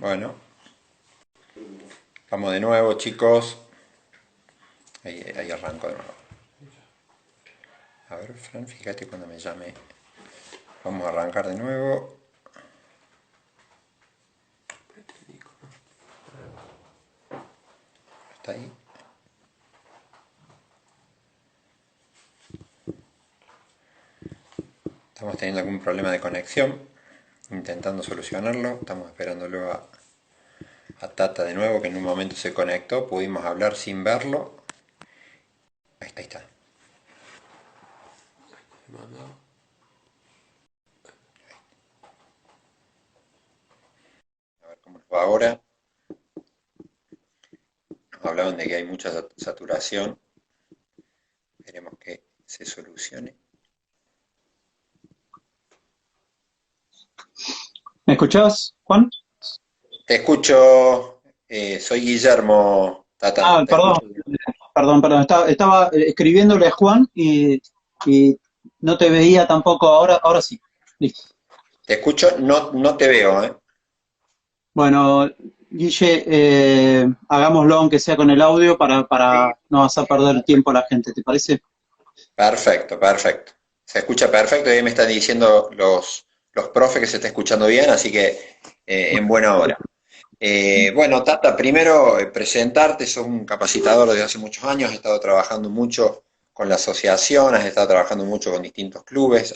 Bueno, vamos de nuevo, chicos. Ahí arranco de nuevo. A ver, Fran, fíjate cuando me llame. Vamos a arrancar de nuevo. ¿Está ahí? Estamos teniendo algún problema de conexión. Intentando solucionarlo. Estamos esperándolo a Tata de nuevo, que en un momento se conectó. Pudimos hablar sin verlo. Ahí está. A ver cómo nos va ahora. Nos hablaban de que hay mucha saturación. Esperemos que se solucione. ¿Me escuchás, Juan? Te escucho, soy Guillermo, Tata, te Perdón, escucho. perdón. Estaba escribiéndole a Juan y no te veía tampoco. Ahora sí. Listo. Te escucho, no te veo, ¿eh? Bueno, Guille, hagámoslo aunque sea con el audio Sí. para no hacer perder tiempo a la gente, ¿te parece? Perfecto, perfecto. Se escucha perfecto y ahí me están diciendo los profes que se está escuchando bien, así que en buena hora. Bueno, Tata, primero presentarte, sos un capacitador desde hace muchos años, has estado trabajando mucho con la asociación, has estado trabajando mucho con distintos clubes,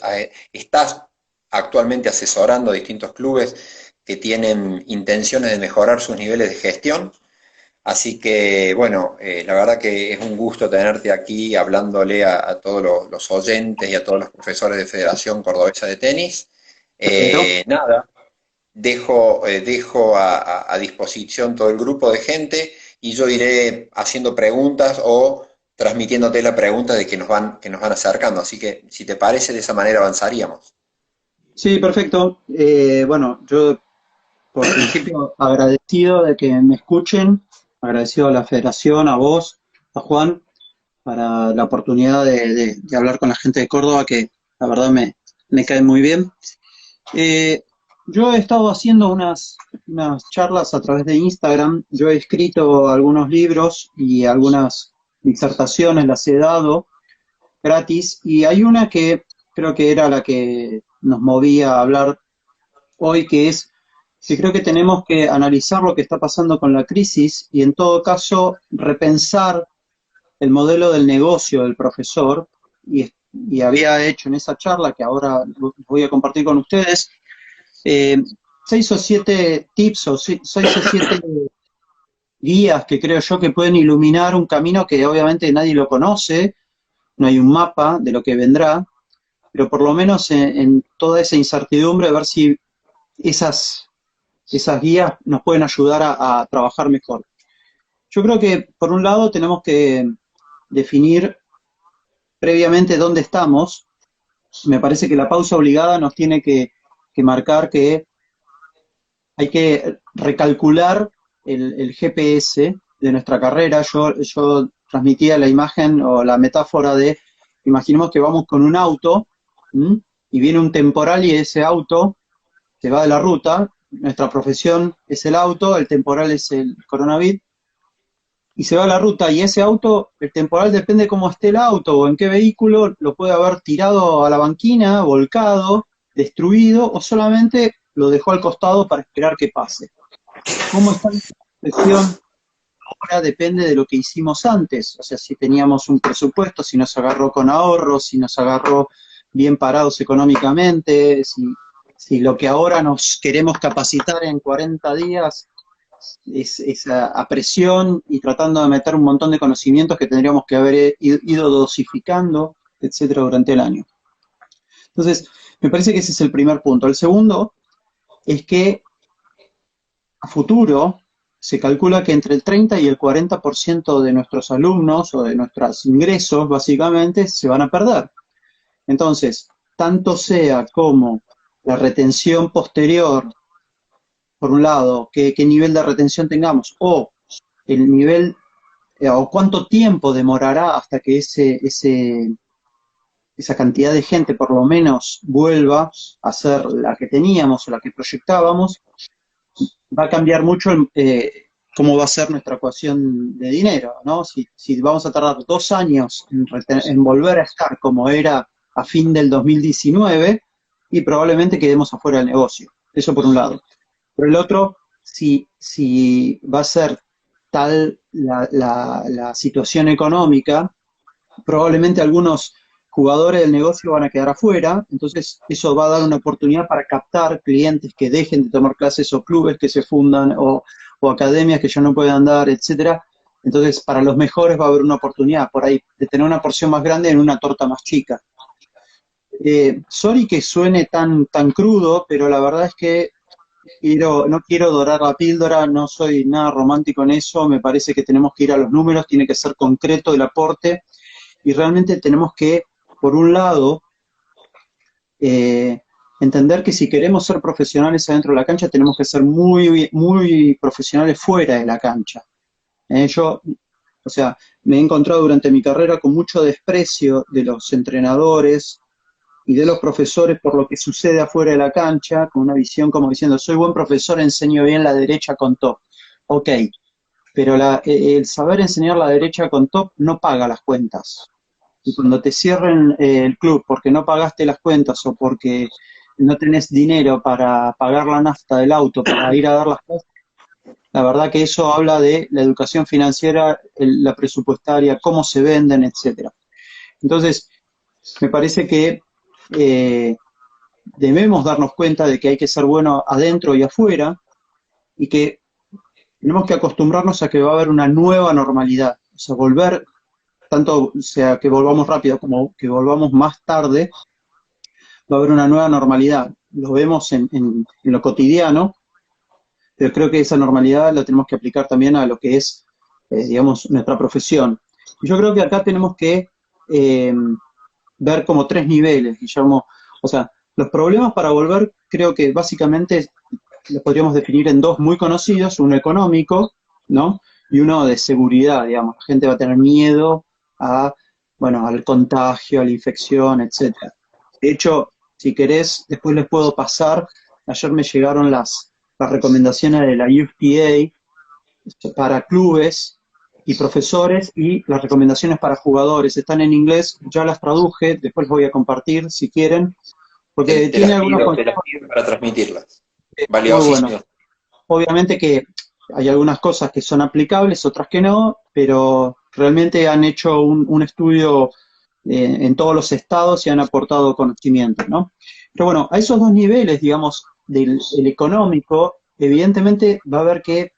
estás actualmente asesorando a distintos clubes que tienen intenciones de mejorar sus niveles de gestión. Así que, bueno, la verdad que es un gusto tenerte aquí hablándole a todos los oyentes y a todos los profesores de Federación Cordobesa de Tenis. Pero, Nada, dejo a disposición todo el grupo de gente y yo iré haciendo preguntas o transmitiéndote la pregunta de que nos van acercando. Así que, si te parece, de esa manera avanzaríamos. sí, perfecto. Bueno, yo por principio agradecido de que me escuchen, agradecido a la Federación, a vos, a Juan, para la oportunidad de hablar con la gente de Córdoba, que la verdad me cae muy bien. Eh, yo he estado haciendo unas charlas a través de Instagram, yo he escrito algunos libros y algunas disertaciones, las he dado gratis, y hay una que creo que era la que nos movía a hablar hoy, que es que creo que tenemos que analizar lo que está pasando con la crisis y en todo caso repensar el modelo del negocio del profesor y había hecho en esa charla que ahora voy a compartir con ustedes, eh, 6 o 7 tips o 6 o 7 guías que creo yo que pueden iluminar un camino que obviamente nadie lo conoce, no hay un mapa de lo que vendrá, pero por lo menos en toda esa incertidumbre ver si esas guías nos pueden ayudar a trabajar mejor. Yo creo que por un lado tenemos que definir previamente dónde estamos. Me parece que la pausa obligada nos tiene que marcar que hay que recalcular el GPS de nuestra carrera. Yo transmitía la imagen o la metáfora de, imaginemos que vamos con un auto, ¿m? Y viene un temporal y ese auto se va de la ruta. Nuestra profesión es el auto, el temporal es el coronavirus, y se va a la ruta, y ese auto, el temporal depende cómo esté el auto o en qué vehículo, lo puede haber tirado a la banquina, volcado, destruido, o solamente lo dejó al costado para esperar que pase. ¿Cómo está la presión? Ahora depende de lo que hicimos antes, o sea, si teníamos un presupuesto, si nos agarró con ahorros, si nos agarró bien parados económicamente, si lo que ahora nos queremos capacitar en 40 días es a presión y tratando de meter un montón de conocimientos que tendríamos que haber ido dosificando, etcétera, durante el año. Entonces, me parece que ese es el primer punto. El segundo es que a futuro se calcula que entre el 30 y el 40% de nuestros alumnos o de nuestros ingresos, básicamente, se van a perder. Entonces, tanto sea como la retención posterior, por un lado, qué nivel de retención tengamos, o el nivel o cuánto tiempo demorará hasta que esa cantidad de gente por lo menos vuelva a ser la que teníamos o la que proyectábamos, va a cambiar mucho cómo va a ser nuestra ecuación de dinero, ¿no? Si vamos a tardar 2 años en volver a estar como era a fin del 2019, y probablemente quedemos afuera del negocio. Eso por un lado. Por el otro, si va a ser tal la situación económica, probablemente algunos jugadores del negocio van a quedar afuera, entonces eso va a dar una oportunidad para captar clientes que dejen de tomar clases o clubes que se fundan o academias que ya no puedan dar, etcétera. Entonces, para los mejores va a haber una oportunidad por ahí de tener una porción más grande en una torta más chica. Sorry que suene tan crudo, pero la verdad es que no quiero dorar la píldora, no soy nada romántico en eso, me parece que tenemos que ir a los números, tiene que ser concreto el aporte, y realmente tenemos que, por un lado, entender que si queremos ser profesionales adentro de la cancha, tenemos que ser muy profesionales fuera de la cancha. O sea, me he encontrado durante mi carrera con mucho desprecio de los entrenadores y de los profesores por lo que sucede afuera de la cancha, con una visión como diciendo, soy buen profesor, enseño bien la derecha con top. Ok, pero el saber enseñar la derecha con top no paga las cuentas. Y cuando te cierren el club porque no pagaste las cuentas o porque no tenés dinero para pagar la nafta del auto para ir a dar las cosas, la verdad que eso habla de la educación financiera, la presupuestaria, cómo se venden, etcétera. Entonces, me parece que debemos darnos cuenta de que hay que ser bueno adentro y afuera, y que tenemos que acostumbrarnos a que va a haber una nueva normalidad. O sea, volver, tanto sea que volvamos rápido como que volvamos más tarde, va a haber una nueva normalidad. Lo vemos en lo cotidiano, pero creo que esa normalidad la tenemos que aplicar también a lo que es, digamos, nuestra profesión. Y yo creo que acá tenemos que ver como 3 niveles, Guillermo. O sea, los problemas para volver creo que básicamente los podríamos definir en 2 muy conocidos, uno económico, ¿no? Y uno de seguridad, digamos. La gente va a tener miedo al contagio, a la infección, etcétera. De hecho, si querés, después les puedo pasar. Ayer me llegaron las recomendaciones de la UFPA para clubes y profesores, y las recomendaciones para jugadores. Están en inglés, ya las traduje, después voy a compartir si quieren, porque tiene algunos consejos Te las pido para transmitirlas. muy buenos. Valiosísimo. Obviamente que hay algunas cosas que son aplicables, otras que no, pero realmente han hecho un estudio en todos los estados y han aportado conocimientos, ¿no? Pero bueno, a esos 2 niveles, digamos, el económico, evidentemente va a haber que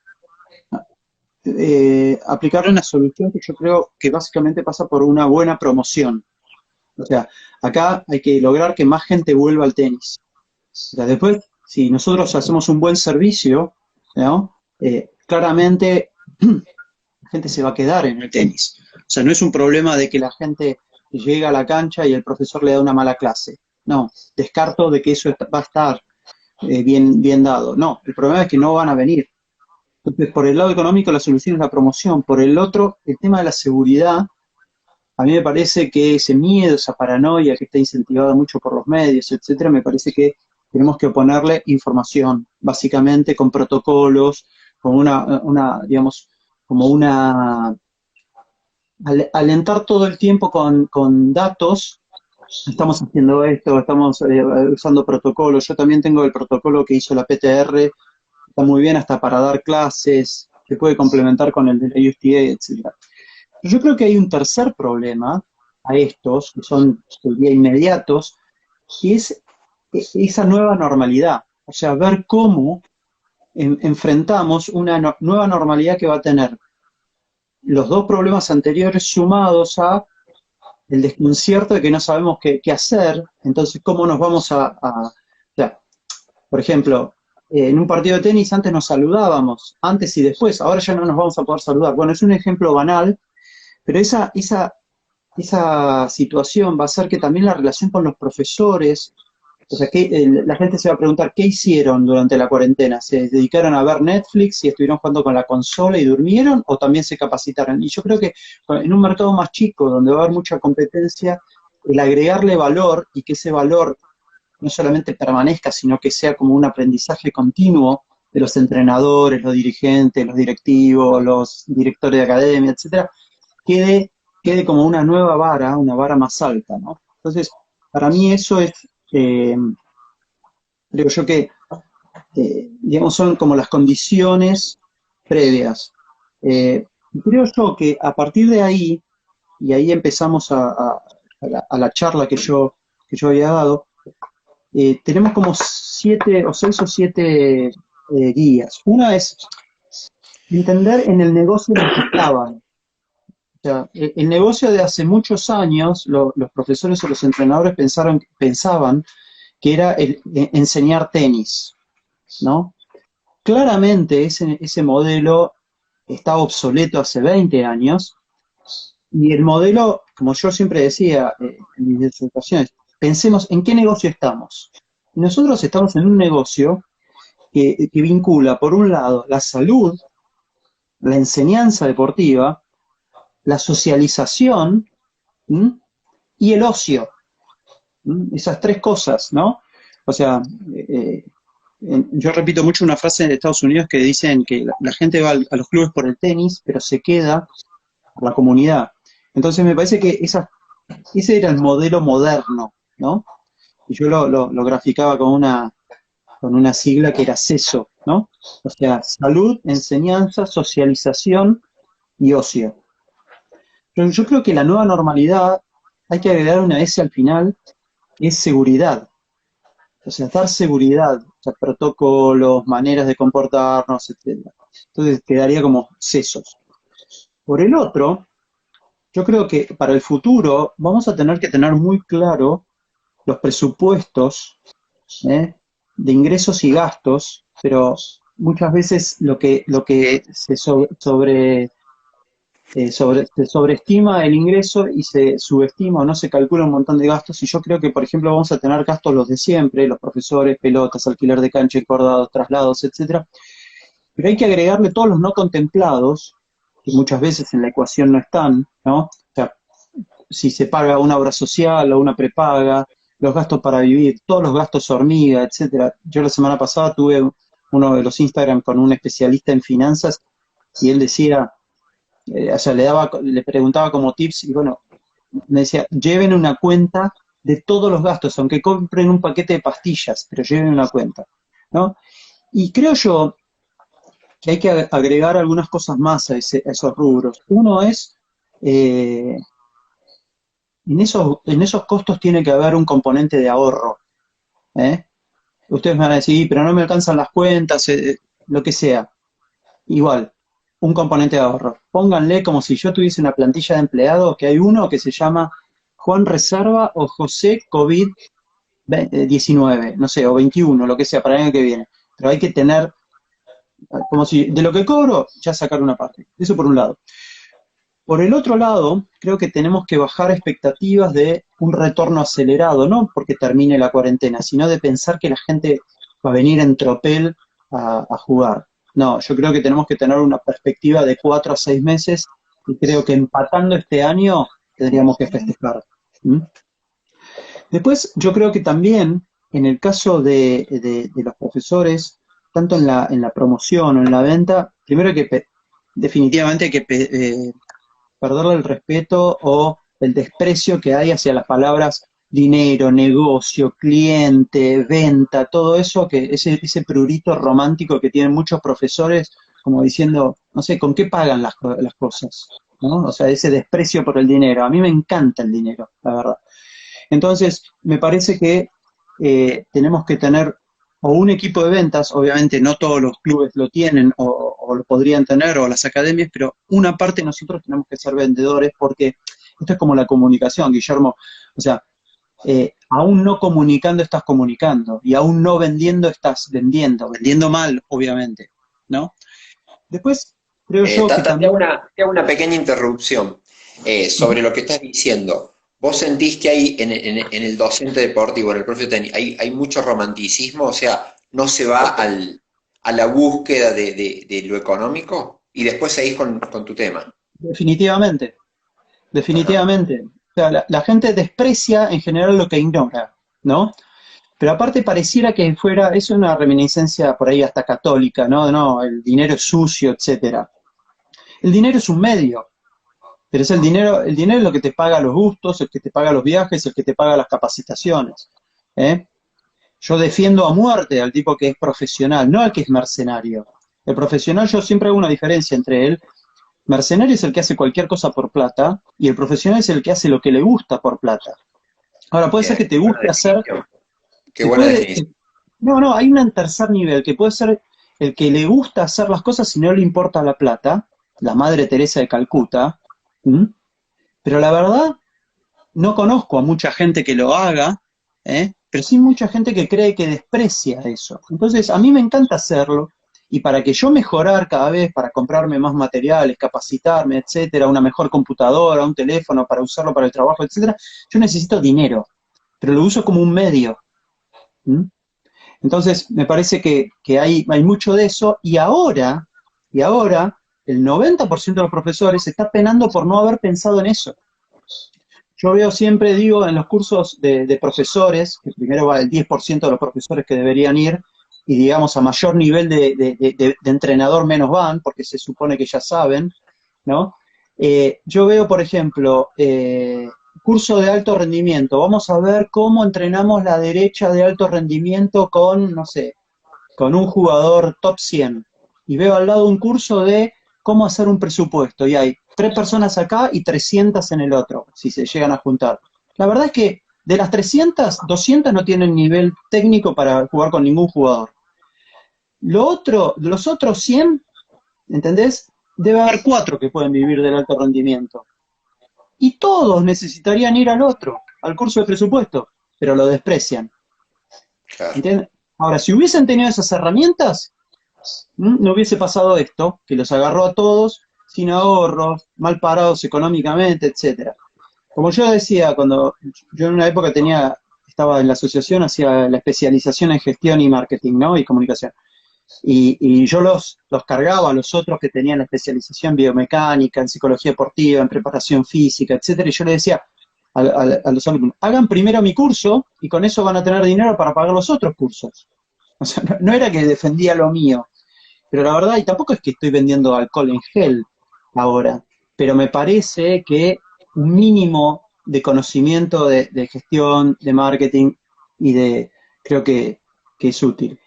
aplicar una solución que yo creo que básicamente pasa por una buena promoción. O sea, acá hay que lograr que más gente vuelva al tenis. O sea, después, si nosotros hacemos un buen servicio, ¿no? Claramente la gente se va a quedar en el tenis. O sea, no es un problema de que la gente llega a la cancha y el profesor le da una mala clase. No, descarto de que eso va a estar bien dado. No, el problema es que no van a venir. Entonces, por el lado económico, la solución es la promoción. Por el otro, el tema de la seguridad, a mí me parece que ese miedo, esa paranoia que está incentivada mucho por los medios, etcétera, me parece que tenemos que oponerle información, básicamente con protocolos, con digamos, como alentar todo el tiempo con datos. Estamos haciendo esto, estamos usando protocolos. Yo también tengo el protocolo que hizo la PTR, está muy bien hasta para dar clases, se puede complementar con el de la USTA, etcétera. Yo creo que hay un tercer problema a estos, que son, diría, inmediatos, y es esa nueva normalidad. O sea, ver cómo enfrentamos una nueva normalidad que va a tener los 2 problemas anteriores sumados a el desconcierto de que no sabemos qué hacer. Entonces, ¿cómo nos vamos o sea, por ejemplo, en un partido de tenis antes nos saludábamos, antes y después, ahora ya no nos vamos a poder saludar. Bueno, es un ejemplo banal, pero esa situación va a hacer que también la relación con los profesores, o sea, que la gente se va a preguntar, ¿qué hicieron durante la cuarentena? ¿Se dedicaron a ver Netflix y estuvieron jugando con la consola y durmieron, o también se capacitaron? Y yo creo que en un mercado más chico, donde va a haber mucha competencia, el agregarle valor y que ese valor no solamente permanezca, sino que sea como un aprendizaje continuo, de los entrenadores, los dirigentes, los directivos, los directores de academia, etcétera, quede como una vara más alta, ¿no? Entonces, para mí eso es, eh, creo yo que, digamos, son como las condiciones previas. Creo yo que a partir de ahí, y ahí empezamos a la charla que yo había dado, tenemos como seis o siete guías. Una es entender en el negocio en el que estaban. O sea, el negocio de hace muchos años, los profesores o los entrenadores pensaban que era enseñar tenis, ¿no? Claramente ese modelo está obsoleto hace 20 años y el modelo, como yo siempre decía en mis disertaciones, pensemos en qué negocio estamos. Nosotros estamos en un negocio que vincula, por un lado, la salud, la enseñanza deportiva, la socialización, ¿m? Y el ocio. ¿M? Esas tres cosas, ¿no? O sea, eh, yo repito mucho una frase de Estados Unidos que dicen que la gente va a los clubes por el tenis, pero se queda por la comunidad. Entonces me parece que ese era el modelo moderno, ¿no? Y yo lo graficaba con una sigla que era CESO, ¿no? O sea, salud, enseñanza, socialización y ocio. Pero yo creo que la nueva normalidad, hay que agregar una S al final, es seguridad. O sea, dar seguridad, o sea, protocolos, maneras de comportarnos, etcétera. Entonces quedaría como sesos. Por el otro, yo creo que para el futuro vamos a tener que tener muy claro los presupuestos, ¿eh? De ingresos y gastos, pero muchas veces lo que se sobreestima el ingreso y se subestima o no se calcula un montón de gastos. Y yo creo que, por ejemplo, vamos a tener gastos los de siempre, los profesores, pelotas, alquiler de cancha, encordados, traslados, etcétera. Pero hay que agregarle todos los no contemplados, que muchas veces en la ecuación no están, ¿no? O sea, si se paga una obra social o una prepaga, los gastos para vivir, todos los gastos hormiga, etcétera. Yo la semana pasada tuve uno de los Instagram con un especialista en finanzas y él decía, o sea, le preguntaba como tips y bueno, me decía, lleven una cuenta de todos los gastos, aunque compren un paquete de pastillas, pero lleven una cuenta, ¿no? Y creo yo que hay que agregar algunas cosas más a esos rubros. Uno es, eh, en esos costos tiene que haber un componente de ahorro, ¿eh? Ustedes me van a decir, pero no me alcanzan las cuentas, lo que sea. Igual, un componente de ahorro. Pónganle como si yo tuviese una plantilla de empleados, que hay uno que se llama Juan Reserva o José COVID-19, no sé, o 21, lo que sea, para el año que viene. Pero hay que tener, como si de lo que cobro, ya sacar una parte. Eso por un lado. Por el otro lado, creo que tenemos que bajar expectativas de un retorno acelerado, no porque termine la cuarentena, sino de pensar que la gente va a venir en tropel a jugar. No, yo creo que tenemos que tener una perspectiva de 4 a 6 meses y creo que empatando este año tendríamos que festejar. ¿Mm? Después, yo creo que también en el caso de los profesores, tanto en la promoción o en la venta, primero hay que definitivamente hay que perderle el respeto o el desprecio que hay hacia las palabras dinero, negocio, cliente, venta, todo eso, que ese prurito romántico que tienen muchos profesores, como diciendo, no sé, ¿con qué pagan las cosas? ¿No? O sea, ese desprecio por el dinero. A mí me encanta el dinero, la verdad. Entonces, me parece que tenemos que tener o un equipo de ventas, obviamente no todos los clubes lo tienen o lo podrían tener, o las academias, pero una parte de nosotros tenemos que ser vendedores porque esto es como la comunicación, Guillermo. O sea, aún no comunicando estás comunicando y aún no vendiendo estás vendiendo mal, obviamente, ¿no? Después, creo yo que Tata, también. te hago una pequeña interrupción sobre lo que estás diciendo. ¿Vos sentís que hay en el docente deportivo, en el profe de tenis, hay mucho romanticismo? O sea, ¿no se va a la búsqueda de lo económico? Y después seguís con tu tema. Definitivamente, Ajá. definitivamente. O sea, la gente desprecia en general lo que ignora, ¿no? Pero aparte pareciera que fuera, es una reminiscencia por ahí hasta católica, ¿no? No, el dinero es sucio, etcétera. El dinero es un medio, pero es el dinero es lo que te paga los gustos, el que te paga los viajes, el que te paga las capacitaciones. ¿Eh? Yo defiendo a muerte al tipo que es profesional, no al que es mercenario. El profesional, yo siempre hago una diferencia entre él. Mercenario es el que hace cualquier cosa por plata y el profesional es el que hace lo que le gusta por plata. Ahora, puede ser Bien, que te qué buena guste hacer, definición. Qué se buena puede, definición. no, no, hay un tercer nivel que puede ser el que le gusta hacer las cosas y no le importa la plata, la Madre Teresa de Calcuta, ¿m? Pero la verdad, no conozco a mucha gente que lo haga, ¿eh? Pero sí mucha gente que cree que desprecia eso. Entonces, a mí me encanta hacerlo, y para que yo mejorar cada vez, para comprarme más materiales, capacitarme, etcétera, una mejor computadora, un teléfono para usarlo para el trabajo, etcétera, yo necesito dinero, pero lo uso como un medio. ¿M? Entonces, me parece que hay mucho de eso, y ahora, el 90% de los profesores está penando por no haber pensado en eso. Yo veo siempre, digo, en los cursos de profesores, que primero va el 10% de los profesores que deberían ir, y digamos a mayor nivel de entrenador menos van, porque se supone que ya saben, ¿no? Yo veo, por ejemplo, curso de alto rendimiento, vamos a ver cómo entrenamos la derecha de alto rendimiento con, no sé, con un jugador top 100. Y veo al lado un curso de cómo hacer un presupuesto. Y hay 3 personas acá y 300 en el otro, si se llegan a juntar. La verdad es que de las 300, 200 no tienen nivel técnico para jugar con ningún jugador. Los otros 100, ¿entendés? Debe haber 4 que pueden vivir del alto rendimiento. Y todos necesitarían ir al otro, al curso de presupuesto, pero lo desprecian. Claro. ¿Entiendes? Ahora, si hubiesen tenido esas herramientas, no hubiese pasado esto, que los agarró a todos sin ahorros, mal parados económicamente, etcétera. Como yo decía, cuando yo en una época estaba en la asociación, hacía la especialización en gestión y marketing, ¿no? Y comunicación. Y yo los cargaba a los otros que tenían la especialización en biomecánica, en psicología deportiva, en preparación física, etcétera, y yo les decía a los alumnos, hagan primero mi curso y con eso van a tener dinero para pagar los otros cursos. O sea, no era que defendía lo mío, pero la verdad, y tampoco es que estoy vendiendo alcohol en gel ahora, pero me parece que un mínimo de conocimiento de gestión, de marketing creo que es útil.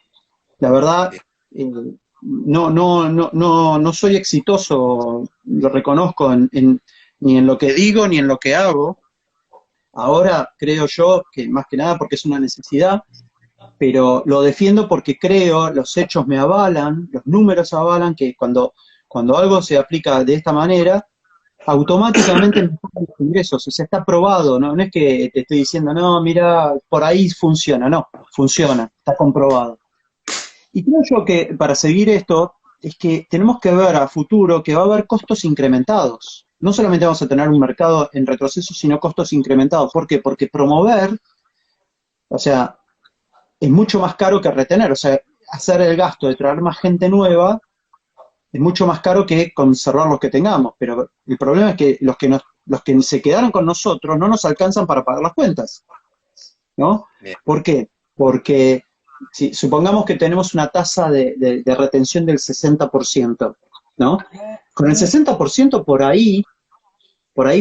La verdad, Bien. eh, no soy exitoso, lo reconozco ni en lo que digo ni en lo que hago. Ahora creo yo que más que nada porque es una necesidad, pero lo defiendo porque creo, los hechos me avalan, los números avalan que cuando algo se aplica de esta manera, automáticamente mejoran los ingresos, o sea, está probado, ¿no? No es que te estoy diciendo, no, mira, por ahí funciona, no, funciona, está comprobado. Y creo yo que para seguir esto, es que tenemos que ver a futuro que va a haber costos incrementados. No solamente vamos a tener un mercado en retroceso, sino costos incrementados. ¿Por qué? Porque promover, o sea, es mucho más caro que retener. O sea, hacer el gasto de traer más gente nueva es mucho más caro que conservar los que tengamos. Pero el problema es que los que se quedaron con nosotros no nos alcanzan para pagar las cuentas, ¿no? Bien. ¿Por qué? Porque si supongamos que tenemos una tasa de retención del 60%, ¿no? Con el 60% por ahí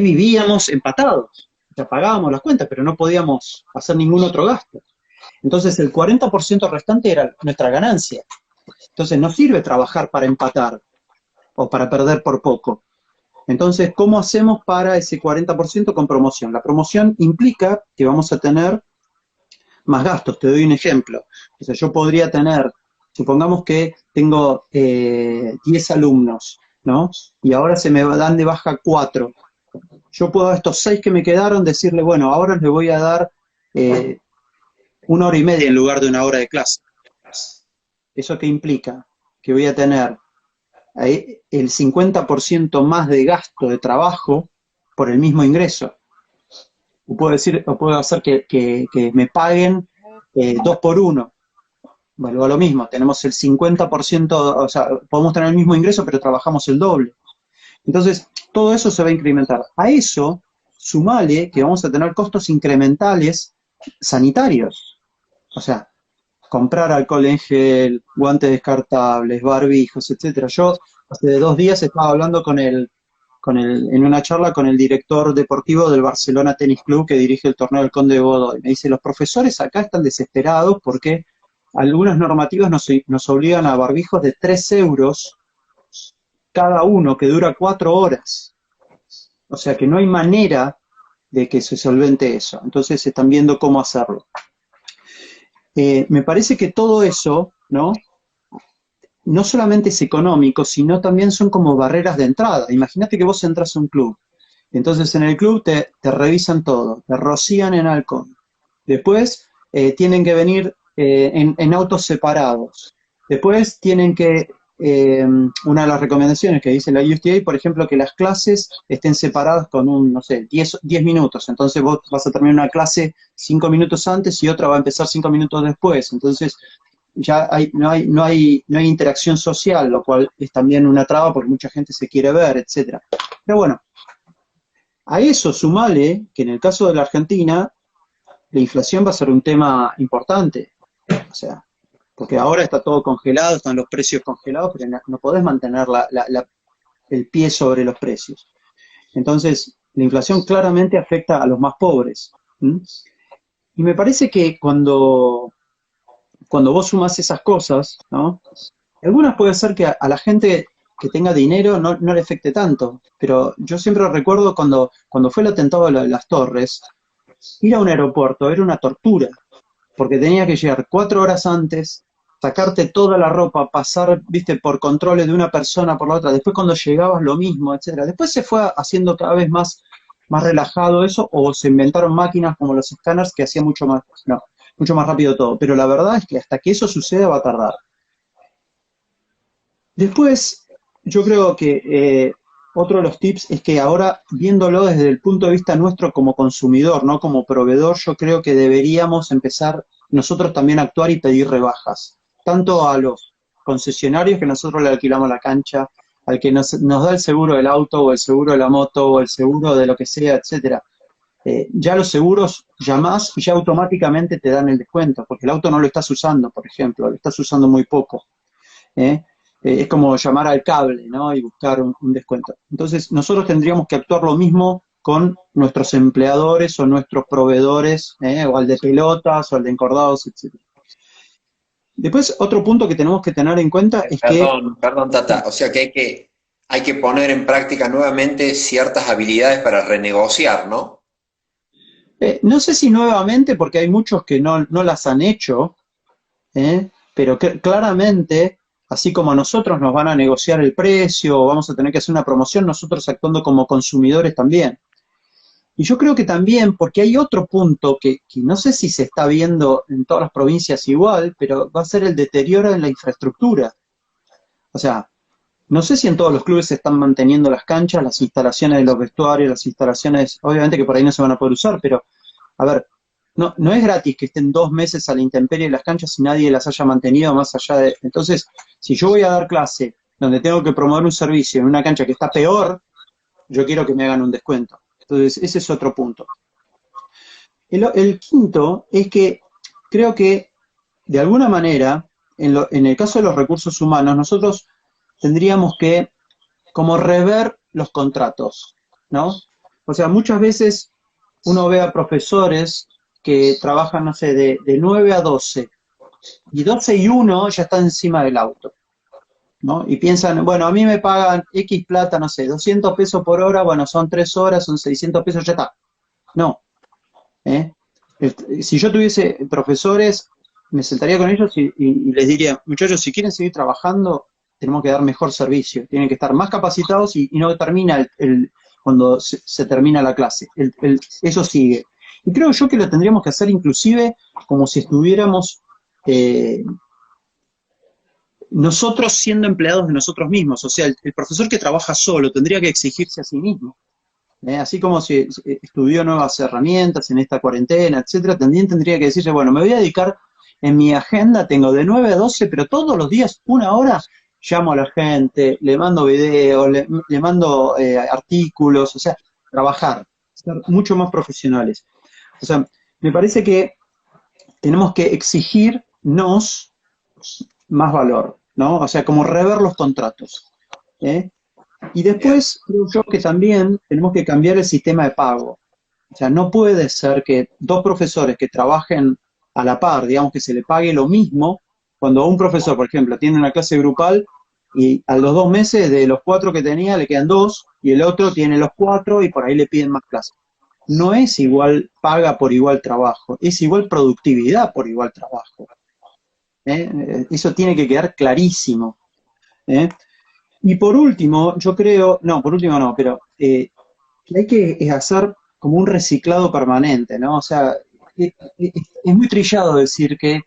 vivíamos empatados. Ya pagábamos las cuentas, pero no podíamos hacer ningún otro gasto. Entonces el 40% restante era nuestra ganancia. Entonces no sirve trabajar para empatar o para perder por poco. Entonces, ¿cómo hacemos para ese 40% con promoción? La promoción implica que vamos a tener más gastos. Te doy un ejemplo. O sea, yo podría tener, supongamos que tengo 10 alumnos, ¿no? Y ahora se me dan de baja 4. Yo puedo a estos 6 que me quedaron decirle, bueno, ahora les voy a dar 1 hora y media en lugar de 1 hora de clase. ¿Eso qué implica? Que voy a tener el 50% más de gasto de trabajo por el mismo ingreso. O puedo hacer que me paguen 2 por 1. Vuelvo a lo mismo, tenemos el 50%, o sea, podemos tener el mismo ingreso, pero trabajamos el doble. Entonces, todo eso se va a incrementar. A eso, sumale que vamos a tener costos incrementales sanitarios. O sea, comprar alcohol en gel, guantes descartables, barbijos, etcétera. Yo hace 2 días estaba hablando en una charla con el director deportivo del Barcelona Tenis Club que dirige el torneo del Conde de Godó. Y me dice, los profesores acá están desesperados porque algunas normativas nos obligan a barbijos de 3 euros cada uno, que dura 4 horas. O sea que no hay manera de que se solvente eso. Entonces están viendo cómo hacerlo. Me parece que todo eso, ¿no? No solamente es económico, sino también son como barreras de entrada. Imagínate que vos entras a un club. Entonces en el club te revisan todo, te rocían en alcohol. Después tienen que venir en autos separados. Después tienen que, una de las recomendaciones que dice la USDA, por ejemplo, que las clases estén separadas con no sé, 10 minutos. Entonces vos vas a terminar una clase 5 minutos antes y otra va a empezar 5 minutos después. Entonces ya no hay interacción social, lo cual es también una traba porque mucha gente se quiere ver, etcétera. Pero bueno, a eso sumale que en el caso de la Argentina, la inflación va a ser un tema importante. O sea, porque ahora está todo congelado, están los precios congelados, pero no podés mantener el pie sobre los precios. Entonces, la inflación claramente afecta a los más pobres. ¿Mm? Y me parece que cuando vos sumás esas cosas, ¿no? Algunas puede ser que a la gente que tenga dinero no le afecte tanto, pero yo siempre recuerdo cuando fue el atentado de las Torres, ir a un aeropuerto era una tortura, porque tenía que llegar 4 horas antes, sacarte toda la ropa, pasar, viste, por controles de una persona por la otra, después cuando llegabas lo mismo, etcétera. Después se fue haciendo cada vez más relajado eso, o se inventaron máquinas como los escáneres que hacían mucho más rápido todo. Pero la verdad es que hasta que eso suceda va a tardar. Después, yo creo que otro de los tips es que ahora, viéndolo desde el punto de vista nuestro como consumidor, no como proveedor, yo creo que deberíamos empezar nosotros también a actuar y pedir rebajas, tanto a los concesionarios que nosotros le alquilamos la cancha, al que nos da el seguro del auto o el seguro de la moto o el seguro de lo que sea, etcétera. Ya los seguros llamás y ya automáticamente te dan el descuento, porque el auto no lo estás usando, por ejemplo, lo estás usando muy poco. Es como llamar al cable, ¿no? Y buscar un descuento. Entonces, nosotros tendríamos que actuar lo mismo con nuestros empleadores o nuestros proveedores, o al de pelotas o al de encordados, etc. Después, otro punto que tenemos que tener en cuenta es que... Perdón, Tata. O sea que hay que poner en práctica nuevamente ciertas habilidades para renegociar, ¿no? No sé si nuevamente, porque hay muchos que no las han hecho, pero que, claramente, así como a nosotros nos van a negociar el precio o vamos a tener que hacer una promoción, nosotros actuando como consumidores también. Y yo creo que también, porque hay otro punto que no sé si se está viendo en todas las provincias igual, pero va a ser el deterioro en la infraestructura. O sea, no sé si en todos los clubes se están manteniendo las canchas, las instalaciones de los vestuarios, las instalaciones, obviamente que por ahí no se van a poder usar, pero, a ver, no es gratis que estén 2 meses a la intemperie las canchas y nadie las haya mantenido más allá de... Entonces, si yo voy a dar clase donde tengo que promover un servicio en una cancha que está peor, yo quiero que me hagan un descuento. Entonces, ese es otro punto. El quinto es que creo que, de alguna manera, en el caso de los recursos humanos, nosotros tendríamos que como rever los contratos, ¿no? O sea, muchas veces uno ve a profesores que trabajan, no sé, de 9 a 12, y 12 y 1 ya está encima del auto, ¿no? Y piensan, bueno, a mí me pagan X plata, no sé, 200 pesos por hora, bueno, son 3 horas, son 600 pesos, ya está. No, ¿eh? Si yo tuviese profesores, me sentaría con ellos y les diría, muchachos, si quieren seguir trabajando, tenemos que dar mejor servicio, tienen que estar más capacitados y no termina cuando se termina la clase, eso sigue. Y creo yo que lo tendríamos que hacer inclusive como si estuviéramos nosotros siendo empleados de nosotros mismos, o sea, el profesor que trabaja solo tendría que exigirse a sí mismo. Así como si estudió nuevas herramientas en esta cuarentena, etcétera, también tendría que decirse, bueno, me voy a dedicar, en mi agenda tengo de 9 a 12, pero todos los días, 1 hora, llamo a la gente, le mando videos, le mando artículos, o sea, trabajar, ser mucho más profesionales. O sea, me parece que tenemos que exigirnos más valor, ¿no? O sea, como rever los contratos. ¿Eh? Y Bien, después creo yo que también tenemos que cambiar el sistema de pago. O sea, no puede ser que dos profesores que trabajen a la par, digamos que se le pague lo mismo, cuando un profesor, por ejemplo, tiene una clase grupal y a los 2 meses de los 4 que tenía le quedan 2 y el otro tiene los 4 y por ahí le piden más clases. No es igual paga por igual trabajo, es igual productividad por igual trabajo. Eso tiene que quedar clarísimo. ¿Eh? Y por último, yo creo, no, por último no, pero que hay que hacer como un reciclado permanente, ¿no? O sea, es muy trillado decir que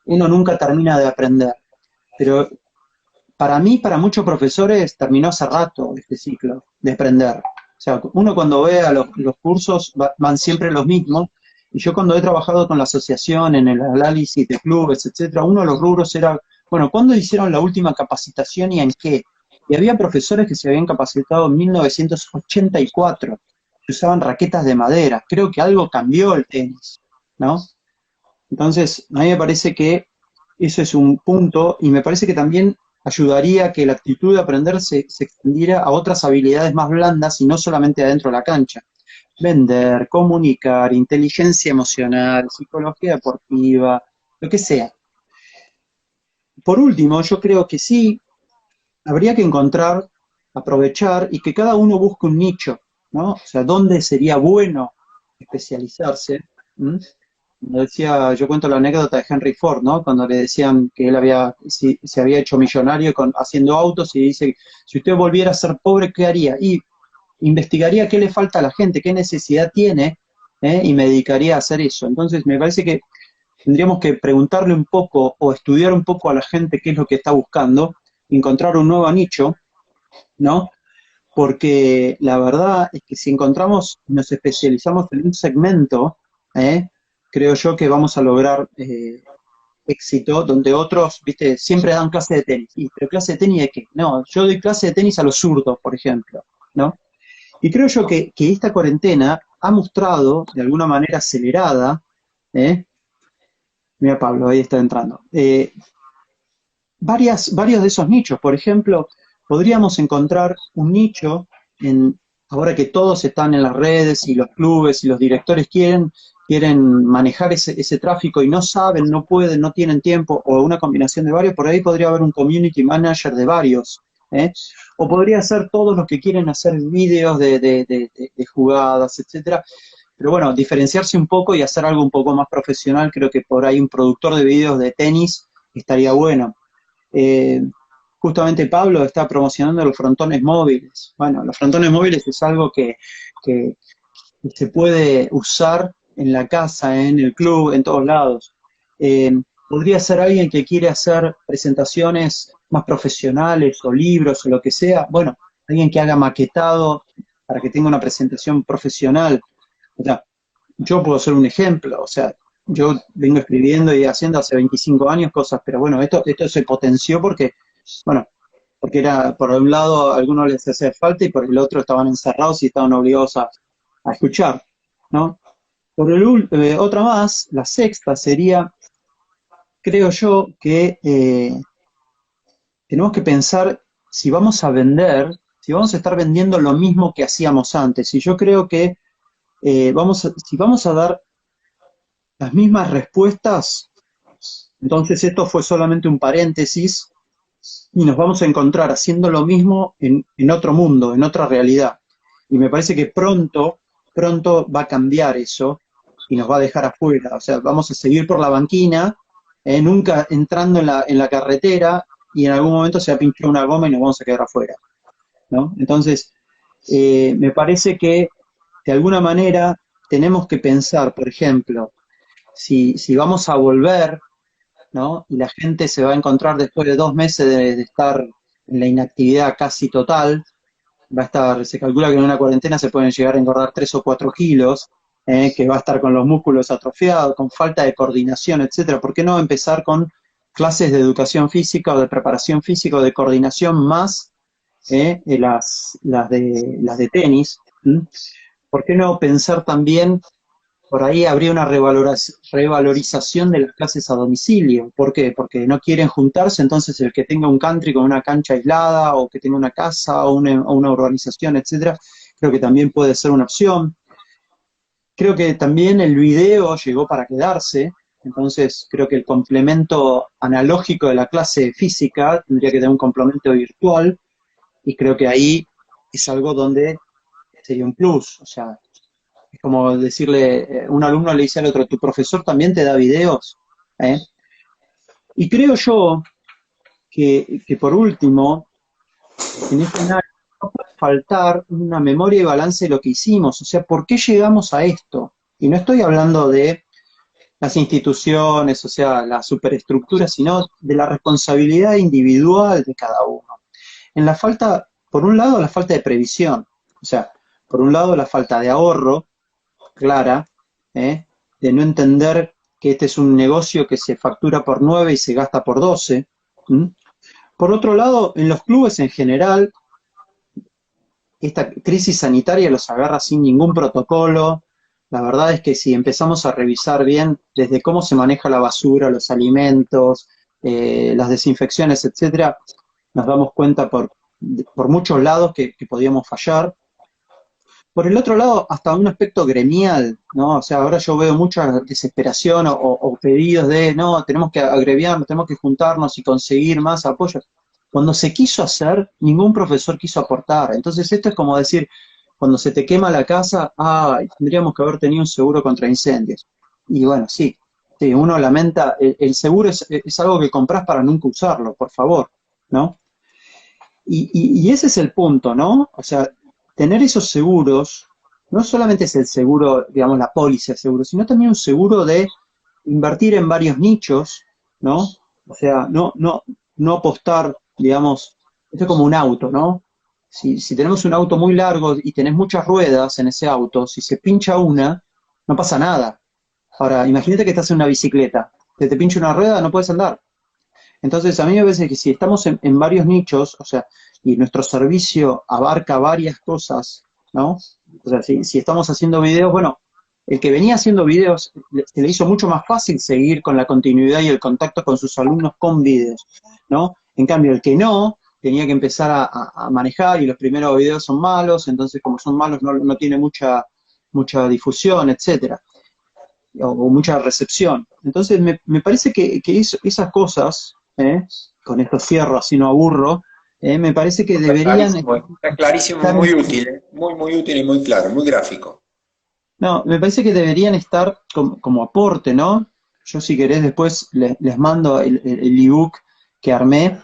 uno nunca termina de aprender, pero para mí, para muchos profesores, terminó hace rato este ciclo de aprender. O sea, uno cuando ve a los cursos van siempre los mismos, y yo cuando he trabajado con la asociación en el análisis de clubes, etcétera, uno de los rubros era, bueno, ¿cuándo hicieron la última capacitación y en qué? Y había profesores que se habían capacitado en 1984, que usaban raquetas de madera. Creo que algo cambió el tenis, ¿no? Entonces, a mí me parece que eso es un punto y me parece que también ayudaría a que la actitud de aprender se extendiera a otras habilidades más blandas y no solamente adentro de la cancha. Vender, comunicar, inteligencia emocional, psicología deportiva, lo que sea. Por último, yo creo que sí, habría que encontrar, aprovechar y que cada uno busque un nicho, ¿no? O sea, dónde sería bueno especializarse. ¿M? Como decía, yo cuento la anécdota de Henry Ford, ¿no? Cuando le decían que él se había hecho millonario haciendo autos y dice, si usted volviera a ser pobre, ¿qué haría? Y investigaría qué le falta a la gente, qué necesidad tiene, y me dedicaría a hacer eso. Entonces, me parece que tendríamos que preguntarle un poco o estudiar un poco a la gente qué es lo que está buscando, encontrar un nuevo nicho, ¿no? Porque la verdad es que si encontramos, nos especializamos en un segmento, ¿eh? Creo yo que vamos a lograr éxito, donde otros, viste, siempre dan clase de tenis. ¿Y pero clase de tenis de qué? No, yo doy clase de tenis a los zurdos, por ejemplo, ¿no? Y creo yo que esta cuarentena ha mostrado, de alguna manera acelerada, ¿eh? Mira Pablo, ahí está entrando, varios de esos nichos. Por ejemplo, podríamos encontrar un nicho en, ahora que todos están en las redes y los clubes y los directores quieren manejar ese tráfico y no saben, no pueden, no tienen tiempo, o una combinación de varios, por ahí podría haber un community manager de varios. ¿Eh? O podría ser todos los que quieren hacer videos de jugadas, etcétera. Pero bueno, diferenciarse un poco y hacer algo un poco más profesional, creo que por ahí un productor de videos de tenis estaría bueno. Eh, Justamente Pablo está promocionando los frontones móviles. Bueno, los frontones móviles es algo que se puede usar en la casa, en el club, en todos lados. Eh, Podría ser alguien que quiere hacer presentaciones más profesionales o libros o lo que sea. Bueno, alguien que haga maquetado para que tenga una presentación profesional. O sea, yo puedo ser un ejemplo, o sea, yo vengo escribiendo y haciendo hace 25 años cosas, pero bueno, esto se potenció porque, bueno, porque era, por un lado, a algunos les hacía falta y por el otro estaban encerrados y estaban obligados a escuchar, ¿no? Otra más, la sexta sería, creo yo, que tenemos que pensar si vamos a vender, si vamos a estar vendiendo lo mismo que hacíamos antes. Y yo creo que si vamos a dar las mismas respuestas, entonces esto fue solamente un paréntesis y nos vamos a encontrar haciendo lo mismo en otro mundo, en otra realidad. Y me parece que pronto va a cambiar eso y nos va a dejar afuera. O sea, vamos a seguir por la banquina, nunca entrando en la carretera y en algún momento se va a pinchar una goma y nos vamos a quedar afuera, ¿no? Entonces, me parece que de alguna manera tenemos que pensar, por ejemplo, si vamos a volver, ¿no? Y la gente se va a encontrar después de 2 meses de estar en la inactividad casi total, se calcula que en una cuarentena se pueden llegar a engordar 3 o 4 kilos, que va a estar con los músculos atrofiados, con falta de coordinación, etcétera. ¿Por qué no empezar con clases de educación física o de preparación física o de coordinación más las de tenis? ¿Mm? ¿Por qué no pensar también, por ahí habría una revalorización de las clases a domicilio. ¿Por qué? Porque no quieren juntarse, entonces el que tenga un country con una cancha aislada, o que tenga una casa, o una urbanización, etcétera, creo que también puede ser una opción. Creo que también el video llegó para quedarse, entonces creo que el complemento analógico de la clase física tendría que tener un complemento virtual, y creo que ahí es algo donde sería un plus. O sea, es como decirle, un alumno le dice al otro, ¿tu profesor también te da videos? ¿Eh? Y creo yo que por último, en este análisis no puede faltar una memoria y balance de lo que hicimos. O sea, ¿por qué llegamos a esto? Y no estoy hablando de las instituciones, o sea, la superestructura, sino de la responsabilidad individual de cada uno. En la falta, por un lado, la falta de previsión. O sea, por un lado, la falta de ahorro clara, de no entender que este es un negocio que se factura por 9 y se gasta por 12. ¿Mm? Por otro lado, en los clubes en general, esta crisis sanitaria los agarra sin ningún protocolo. La verdad es que si empezamos a revisar bien desde cómo se maneja la basura, los alimentos, las desinfecciones, etcétera, nos damos cuenta por muchos lados que podíamos fallar. Por el otro lado, hasta un aspecto gremial, ¿no? O sea, ahora yo veo mucha desesperación o pedidos de, no, tenemos que agreviarnos, tenemos que juntarnos y conseguir más apoyos. Cuando se quiso hacer, ningún profesor quiso aportar. Entonces esto es como decir, cuando se te quema la casa, tendríamos que haber tenido un seguro contra incendios. Y bueno, sí, uno lamenta, el seguro es algo que compras para nunca usarlo, por favor, ¿no? Y ese es el punto, ¿no? O sea, tener esos seguros, no solamente es el seguro, digamos, la póliza de seguro, sino también un seguro de invertir en varios nichos, ¿no? O sea, no apostar, digamos, esto es como un auto, ¿no? Si tenemos un auto muy largo y tenés muchas ruedas en ese auto, si se pincha una, no pasa nada. Ahora, imagínate que estás en una bicicleta, que te pincha una rueda, no puedes andar. Entonces, a mí me parece que si estamos en varios nichos, o sea, y nuestro servicio abarca varias cosas, ¿no? O sea, si estamos haciendo videos, bueno, el que venía haciendo videos se le hizo mucho más fácil seguir con la continuidad y el contacto con sus alumnos con videos, ¿no? En cambio, el que no, tenía que empezar a manejar, y los primeros videos son malos, entonces como son malos no tiene mucha difusión, etcétera, o mucha recepción. Entonces, me parece que esas cosas, con esto cierro, así no aburro, me parece que deberían Está clarísimo, estar, muy útil, muy útil y muy claro, muy gráfico. no, me parece que deberían estar como aporte, ¿no? Yo, si querés, después les mando el ebook que armé,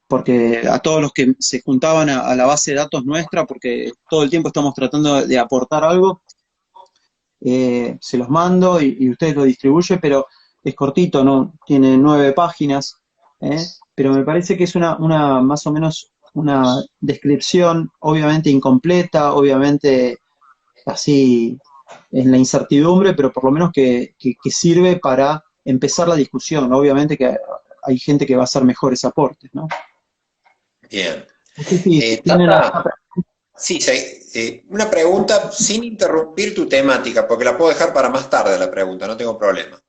porque a todos los que se juntaban a la base de datos nuestra, porque todo el tiempo estamos tratando de aportar algo, se los mando y ustedes lo distribuyen, pero es cortito, ¿no? Tiene 9 páginas, pero me parece que es una más o menos una descripción, obviamente incompleta, obviamente así en la incertidumbre, pero por lo menos que sirve para empezar la discusión. Obviamente que hay gente que va a hacer mejores aportes, ¿no? Bien. No sé si tienen Tata, sí, una pregunta sin interrumpir tu temática, porque la puedo dejar para más tarde la pregunta, no tengo problema.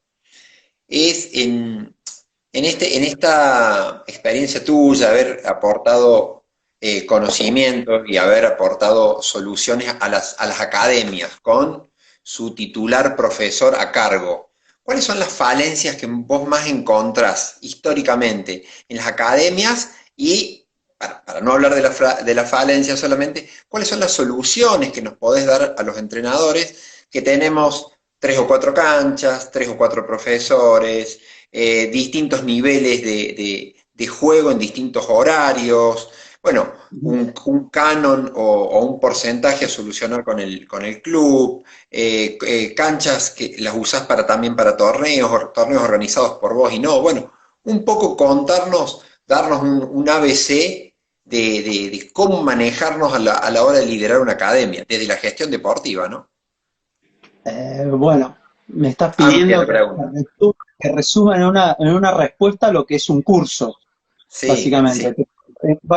Es en esta experiencia tuya, haber aportado conocimientos y haber aportado soluciones a las academias con su titular profesor a cargo. ¿Cuáles son las falencias que vos más encontrás históricamente en las academias y, para no hablar de la falencia solamente, cuáles son las soluciones que nos podés dar a los entrenadores que tenemos 3 o 4 canchas, 3 o 4 profesores, distintos niveles de juego en distintos horarios, bueno, un canon o un porcentaje a solucionar con el club, canchas que las usás también para torneos organizados por vos y no, bueno, un poco contarnos, darnos un ABC de cómo manejarnos a la hora de liderar una academia, desde la gestión deportiva, ¿no? Bueno, me estás Amplia la pidiendo pregunta. que resuma en una respuesta lo que es un curso, Sí, sí. básicamente.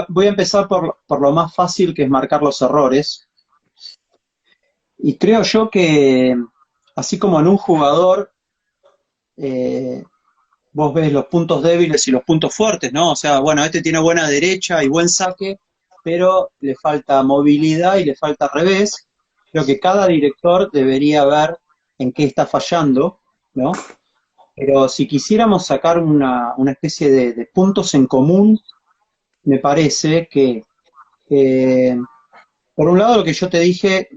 Voy a empezar por lo más fácil, que es marcar los errores. Y creo yo que así como en un jugador, eh, vos ves los puntos débiles y los puntos fuertes, ¿no? O sea, bueno, este tiene buena derecha y buen saque, pero le falta movilidad y le falta revés. Creo que cada director debería ver en qué está fallando, ¿no? Pero si quisiéramos sacar una especie de puntos en común, me parece que, eh, por un lado, lo que yo te dije,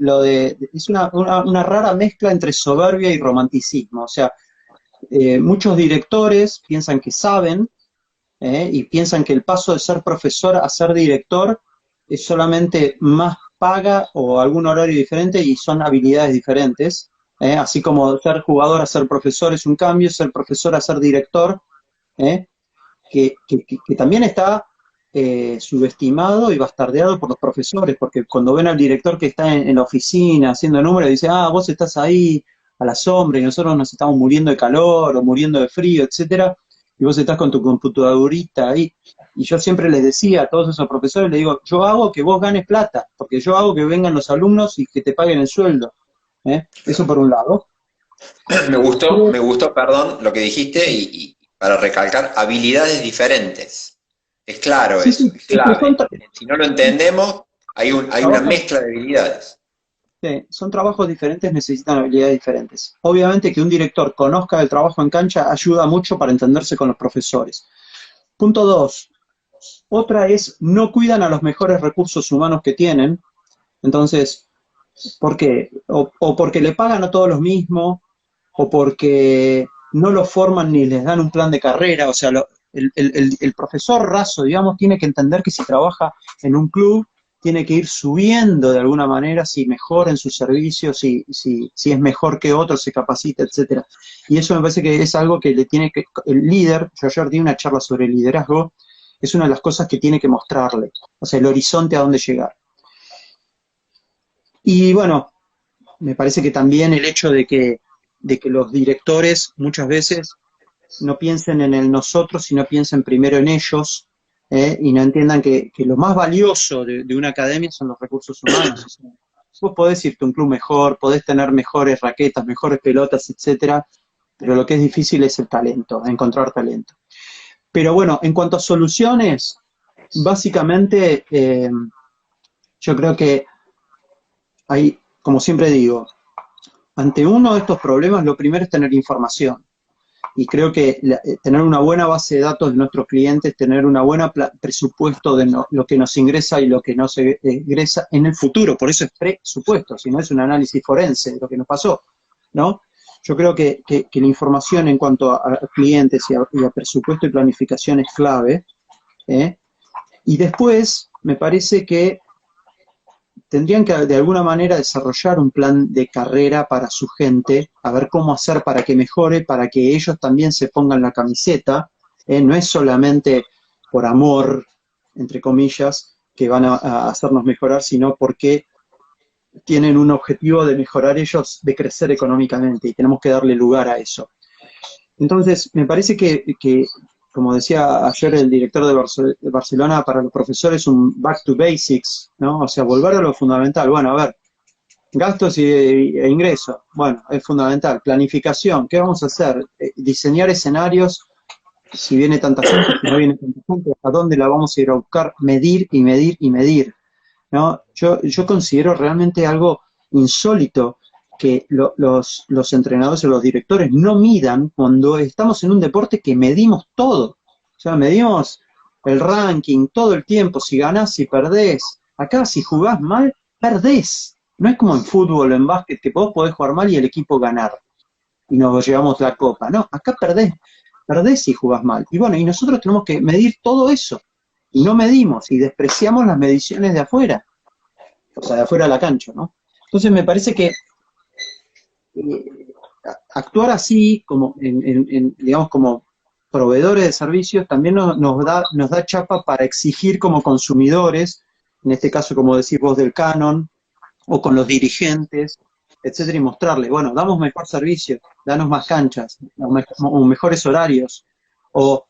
es una rara mezcla entre soberbia y romanticismo. O sea, muchos directores piensan que saben, y piensan que el paso de ser profesor a ser director es solamente más paga o algún horario diferente y son habilidades diferentes. Así como ser jugador a ser profesor es un cambio, ser profesor a ser director, ¿eh? Que también está subestimado y bastardeado por los profesores, porque cuando ven al director que está en la oficina haciendo números, dice, ah, vos estás ahí a la sombra y nosotros nos estamos muriendo de calor o muriendo de frío, etcétera, y vos estás con tu computadorita ahí. Y yo siempre les decía a todos esos profesores, les digo, yo hago que vos ganes plata, porque yo hago que vengan los alumnos y que te paguen el sueldo. Eso por un lado. Me gustó, perdón, lo que dijiste y para recalcar, habilidades diferentes. Es claro Sí, eso, sí, es es que clave. Si no lo entendemos, hay una trabajos mezcla de habilidades. Sí, son trabajos diferentes, necesitan habilidades diferentes. Obviamente que un director conozca el trabajo en cancha ayuda mucho para entenderse con los profesores. Punto dos, otra es no cuidan a los mejores recursos humanos que tienen. Entonces, ¿por qué? O porque le pagan a todos los mismos, o porque no los forman ni les dan un plan de carrera. O sea, el profesor raso, digamos, tiene que entender que si trabaja en un club, tiene que ir subiendo de alguna manera, si mejora en sus servicios, si es mejor que otros, se capacita, etcétera. Y eso me parece que es algo que le tiene que, el líder, yo ayer di una charla sobre liderazgo, es una de las cosas que tiene que mostrarle, o sea, el horizonte a dónde llegar. Y bueno, me parece que también el hecho de que los directores muchas veces no piensen en el nosotros, sino piensen primero en ellos, y no entiendan que lo más valioso de una academia son los recursos humanos. O sea, vos podés irte a un club mejor, podés tener mejores raquetas, mejores pelotas, etcétera, pero lo que es difícil es el talento, encontrar talento. Pero bueno, en cuanto a soluciones, básicamente yo creo que hay, como siempre digo, ante uno de estos problemas lo primero es tener información. Y creo que tener una buena base de datos de nuestros clientes, tener una buena presupuesto de lo que nos ingresa y lo que nos egresa en el futuro, por eso es presupuesto, si no es un análisis forense de lo que nos pasó, ¿no? Yo creo que la información en cuanto a clientes y a presupuesto y planificación es clave, ¿eh? Y después me parece que tendrían que de alguna manera desarrollar un plan de carrera para su gente, a ver cómo hacer para que mejore, para que ellos también se pongan la camiseta, no es solamente por amor, entre comillas, que van a hacernos mejorar, sino porque tienen un objetivo de mejorar ellos, de crecer económicamente, y tenemos que darle lugar a eso. Entonces, me parece que como decía ayer el director de Barcelona, para los profesores un back to basics, ¿no? O sea, volver a lo fundamental. Bueno, a ver, gastos e ingresos, bueno, es fundamental. Planificación, ¿qué vamos a hacer? Diseñar escenarios, si viene tanta gente, si no viene tanta gente, ¿a dónde la vamos a ir a buscar? Medir y medir y medir, ¿no? Yo considero realmente algo insólito que los entrenadores o los directores no midan cuando estamos en un deporte que medimos todo. O sea, medimos el ranking todo el tiempo, si ganás, si perdés. Acá, si jugás mal, perdés. No es como en fútbol o en básquet, que vos podés jugar mal y el equipo ganar. Y nos llevamos la copa. No, acá perdés si jugás mal. Y bueno, y nosotros tenemos que medir todo eso. Y no medimos, y despreciamos las mediciones de afuera. O sea, de afuera de la cancha, ¿no? Entonces me parece que actuar así, como digamos, como proveedores de servicios, también nos da chapa para exigir como consumidores, en este caso, como decís vos, del canon, o con los dirigentes, etcétera, y mostrarle, bueno, damos mejor servicio, danos más canchas, o mejores horarios, o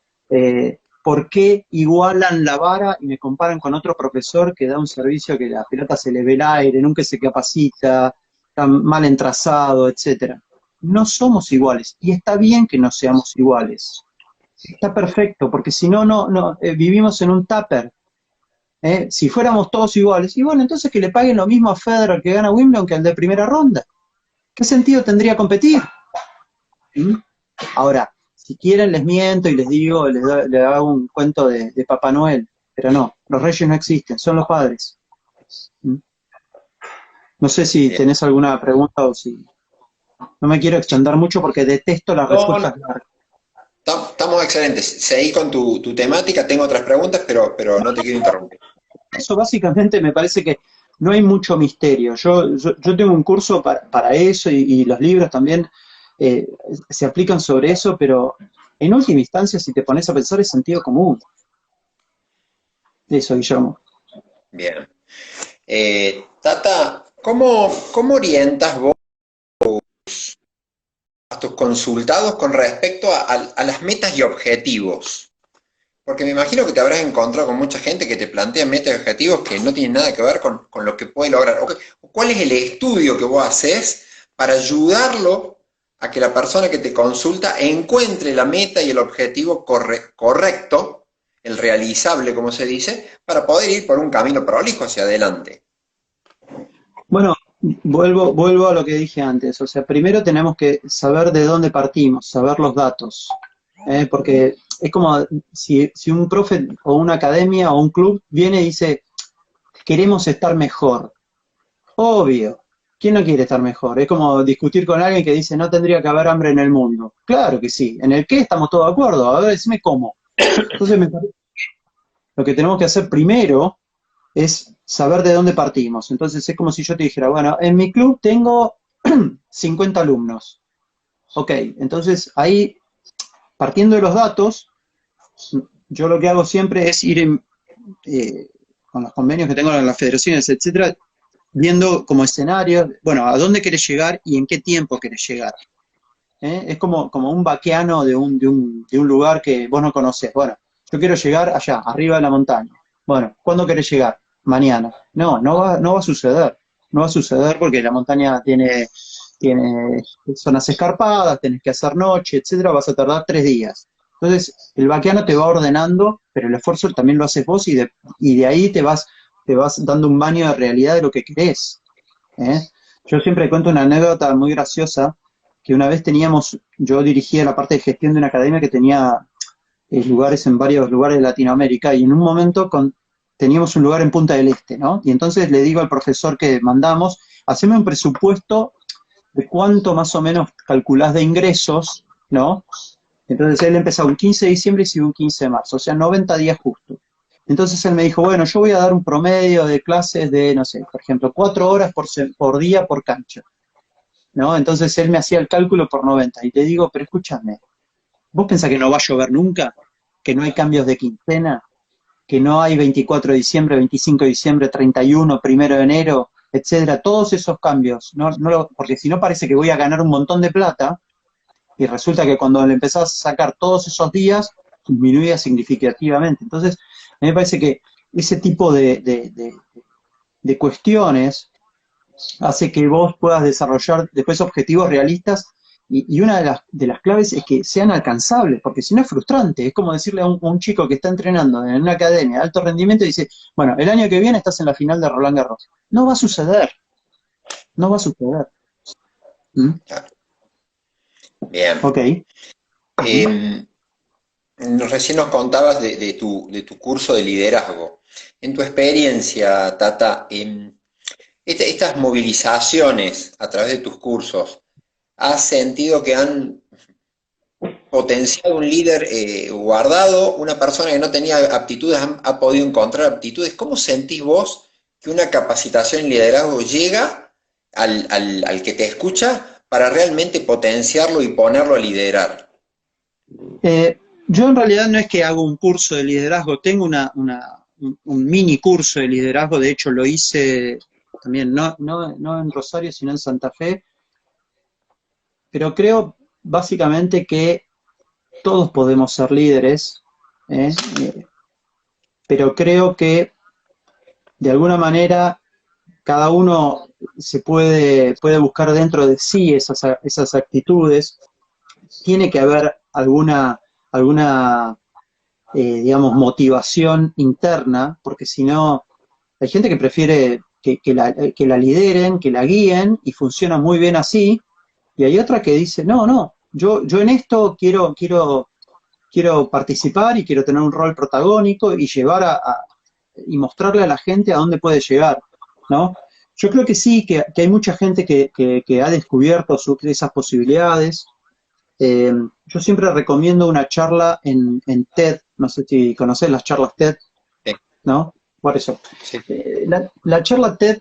por qué igualan la vara y me comparan con otro profesor que da un servicio que la pelota se le ve el aire, nunca se capacita, está mal entrazado, etcétera. no somos iguales, y está bien que no seamos iguales. Está perfecto, porque si no, vivimos en un tupper. Si fuéramos todos iguales, y bueno, entonces que le paguen lo mismo a Federer que gana Wimbledon que al de primera ronda. ¿Qué sentido tendría competir? ¿Mm? Ahora, si quieren les miento y les digo, les hago un cuento de Papá Noel, pero no, los reyes no existen, son los padres. ¿Mm? No sé si Bien. tenés alguna pregunta o si... No me quiero extender mucho porque detesto las No, no, respuestas largas. estamos excelentes. Seguí con tu temática, tengo otras preguntas, pero no te quiero interrumpir. Eso básicamente me parece que no hay mucho misterio. Yo tengo un curso para eso y los libros también eh, se aplican sobre eso, pero en última instancia, si te pones a pensar, es sentido común. Eso, Guillermo. Bien. Tata, ¿cómo orientas vos a tus consultados con respecto a las metas y objetivos? Porque me imagino que te habrás encontrado con mucha gente que te plantea metas y objetivos que no tienen nada que ver con lo que puede lograr. O ¿cuál es el estudio que vos haces para ayudarlo a que la persona que te consulta encuentre la meta y el objetivo correcto, el realizable, como se dice, para poder ir por un camino prolijo hacia adelante? Bueno, vuelvo a lo que dije antes. O sea, primero tenemos que saber de dónde partimos, saber los datos. Porque es como si un profe o una academia o un club viene y dice, queremos estar mejor. Obvio. ¿Quién no quiere estar mejor? Es como discutir con alguien que dice no tendría que haber hambre en el mundo. Claro que sí. ¿En el qué estamos todos de acuerdo? A ver, decime cómo. Entonces me parece que lo que tenemos que hacer primero es saber de dónde partimos. Entonces es como si yo te dijera, bueno, en mi club tengo 50 alumnos. Ok, entonces ahí, partiendo de los datos, yo lo que hago siempre es ir eh, con los convenios que tengo en las federaciones, etcétera, viendo como escenario, bueno, a dónde querés llegar y en qué tiempo querés llegar. Es como un vaqueano de un lugar que vos no conocés. Bueno, yo quiero llegar allá, arriba de la montaña. Bueno, ¿cuándo querés llegar? Mañana. No va a suceder. No va a suceder porque la montaña tiene zonas escarpadas, tenés que hacer noche, etcétera, vas a tardar 3 días. Entonces, el vaqueano te va ordenando, pero el esfuerzo también lo haces vos y de ahí te vas dando un baño de realidad de lo que querés. ¿eh? Yo siempre cuento una anécdota muy graciosa, que una vez yo dirigía la parte de gestión de una academia que tenía lugares en varios lugares de Latinoamérica, y en un momento teníamos un lugar en Punta del Este, ¿no? Y entonces le digo al profesor que mandamos, haceme un presupuesto de cuánto más o menos calculás de ingresos, ¿no? Entonces él empezó un 15 de diciembre y siguió un 15 de marzo, o sea, 90 días justo. Entonces él me dijo, bueno, yo voy a dar un promedio de clases de, no sé, por ejemplo, 4 horas por día por cancha, ¿no? Entonces él me hacía el cálculo por 90 y te digo, pero escúchame, ¿vos pensás que no va a llover nunca? ¿Que no hay cambios de quincena? ¿Que no hay 24 de diciembre, 25 de diciembre, 31, 1 de enero, etcétera? Todos esos cambios, porque si no parece que voy a ganar un montón de plata y resulta que cuando le empezás a sacar todos esos días, disminuía significativamente. Entonces, a mí me parece que ese tipo de cuestiones hace que vos puedas desarrollar después objetivos realistas y una de las claves es que sean alcanzables, porque si no es frustrante. Es como decirle a un chico que está entrenando en una academia de alto rendimiento y dice, bueno, el año que viene estás en la final de Roland Garros. No va a suceder, no va a suceder. ¿Mm? Bien. Ok. Eh, Recién nos contabas de tu curso de liderazgo. En tu experiencia, Tata, estas movilizaciones a través de tus cursos, ¿has sentido que han potenciado un líder guardado, una persona que no tenía aptitudes ha podido encontrar aptitudes? ¿Cómo sentís vos que una capacitación en liderazgo llega al que te escucha para realmente potenciarlo y ponerlo a liderar? Yo en realidad no es que hago un curso de liderazgo, tengo un mini curso de liderazgo, de hecho lo hice también, no en Rosario, sino en Santa Fe, pero creo básicamente que todos podemos ser líderes, ¿eh? Pero creo que de alguna manera cada uno puede buscar dentro de sí esas actitudes. Tiene que haber alguna digamos, motivación interna, porque si no, hay gente que prefiere que la lideren, que la guíen, y funciona muy bien así, y hay otra que dice, no, no, yo en esto quiero participar y quiero tener un rol protagónico y llevar y mostrarle a la gente a dónde puede llegar, ¿no? Yo creo que sí, que hay mucha gente que ha descubierto esas posibilidades. Yo siempre recomiendo una charla en TED, no sé si conocés las charlas TED, Sí, ¿no? Por eso. sí. La charla TED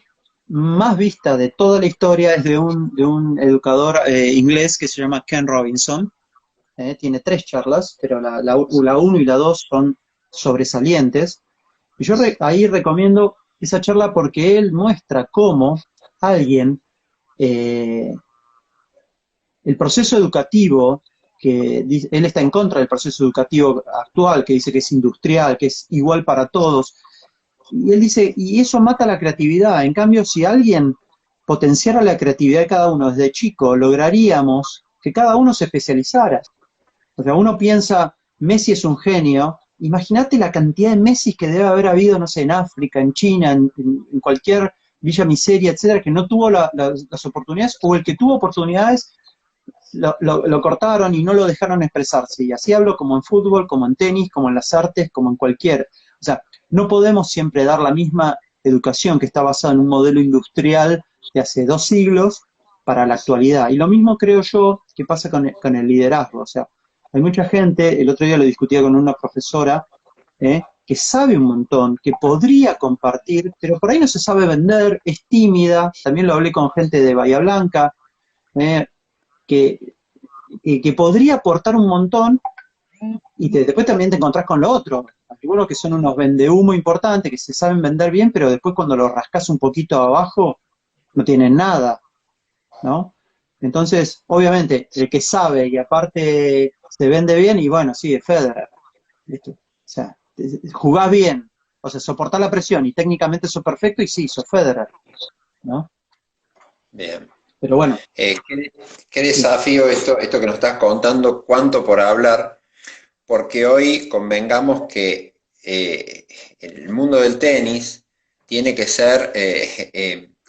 más vista de toda la historia es de un educador inglés que se llama Ken Robinson. Tiene 3 charlas, pero la 1 y la 2 son sobresalientes. Y yo ahí recomiendo esa charla porque él muestra cómo alguien, eh, el proceso educativo, él está en contra del proceso educativo actual, que dice que es industrial, que es igual para todos, y él dice, y eso mata la creatividad. En cambio, si alguien potenciara la creatividad de cada uno desde chico, lograríamos que cada uno se especializara. O sea, uno piensa, Messi es un genio, imagínate la cantidad de Messi que debe haber habido, no sé, en África, en China, en cualquier villa miseria, etcétera, que no tuvo las oportunidades, o el que tuvo oportunidades lo cortaron y no lo dejaron expresarse. Y así hablo como en fútbol, como en tenis, como en las artes, como en cualquier. O sea, no podemos siempre dar la misma educación que está basada en un modelo industrial de hace 2 siglos para la actualidad. Y lo mismo creo yo que pasa con el liderazgo. O sea, hay mucha gente, el otro día lo discutía con una profesora, que sabe un montón, que podría compartir, pero por ahí no se sabe vender, es tímida. También lo hablé con gente de Bahía Blanca, eh, que, que podría aportar un montón, y después también te encontrás con lo otro. Algunos que son unos vendehumo importantes, que se saben vender bien, pero después cuando lo rascas un poquito abajo, no tienen nada, ¿no? Entonces, obviamente, el que sabe y aparte se vende bien, y bueno, sí, es Federer, ¿viste? O sea, jugás bien, o sea, soportás la presión y técnicamente sos perfecto y sí, sos Federer, ¿no? Bien. Pero bueno, Qué sí. desafío esto que nos estás contando, cuánto por hablar, porque hoy convengamos que el mundo del tenis tiene que ser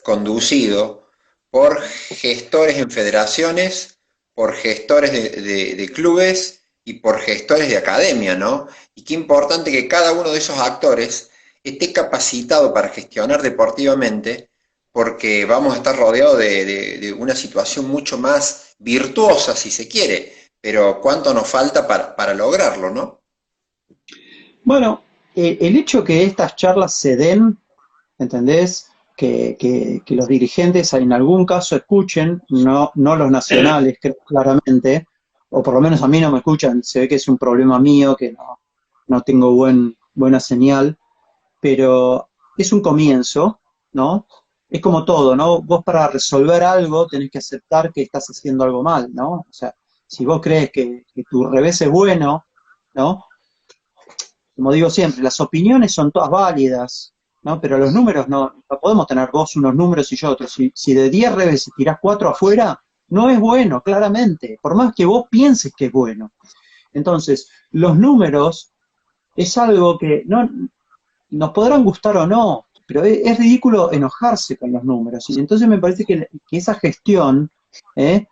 conducido por gestores en federaciones, por gestores de clubes y por gestores de academia, ¿no? Y qué importante que cada uno de esos actores esté capacitado para gestionar deportivamente, porque vamos a estar rodeados de una situación mucho más virtuosa, si se quiere, pero cuánto nos falta para lograrlo, ¿no? Bueno, el hecho que estas charlas se den, ¿entendés? Que los dirigentes en algún caso escuchen, no los nacionales, claramente, o por lo menos a mí no me escuchan, se ve que es un problema mío, que no tengo buena señal, pero es un comienzo, ¿no? Es como todo, ¿no? Vos para resolver algo tenés que aceptar que estás haciendo algo mal, ¿no? O sea, si vos crees que tu revés es bueno, ¿no? Como digo siempre, las opiniones son todas válidas, ¿no? Pero los números no podemos tener vos unos números y yo otros. Si de 10 reveses tirás 4 afuera, no es bueno, claramente, por más que vos pienses que es bueno. Entonces, los números es algo que nos podrán gustar o no, pero es ridículo enojarse con los números. Y entonces me parece que esa gestión, ¿eh?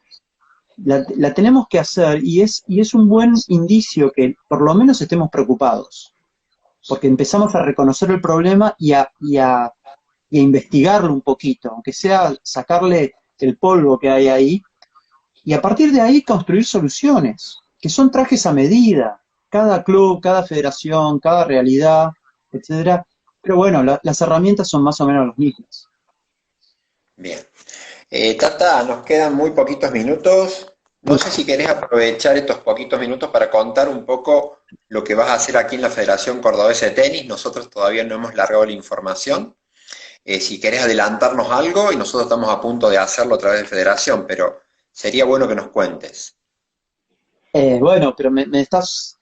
La tenemos que hacer y es un buen indicio que por lo menos estemos preocupados, porque empezamos a reconocer el problema y a investigarlo un poquito, aunque sea sacarle el polvo que hay ahí, y a partir de ahí construir soluciones, que son trajes a medida, cada club, cada federación, cada realidad, etcétera. Pero bueno, las herramientas son más o menos las mismas. Bien. Tata, nos quedan muy poquitos minutos. No sé si querés aprovechar estos poquitos minutos para contar un poco lo que vas a hacer aquí en la Federación Cordobesa de Tenis. Nosotros todavía no hemos largado la información. Si querés adelantarnos algo, y nosotros estamos a punto de hacerlo a través de Federación, pero sería bueno que nos cuentes. Bueno, pero me estás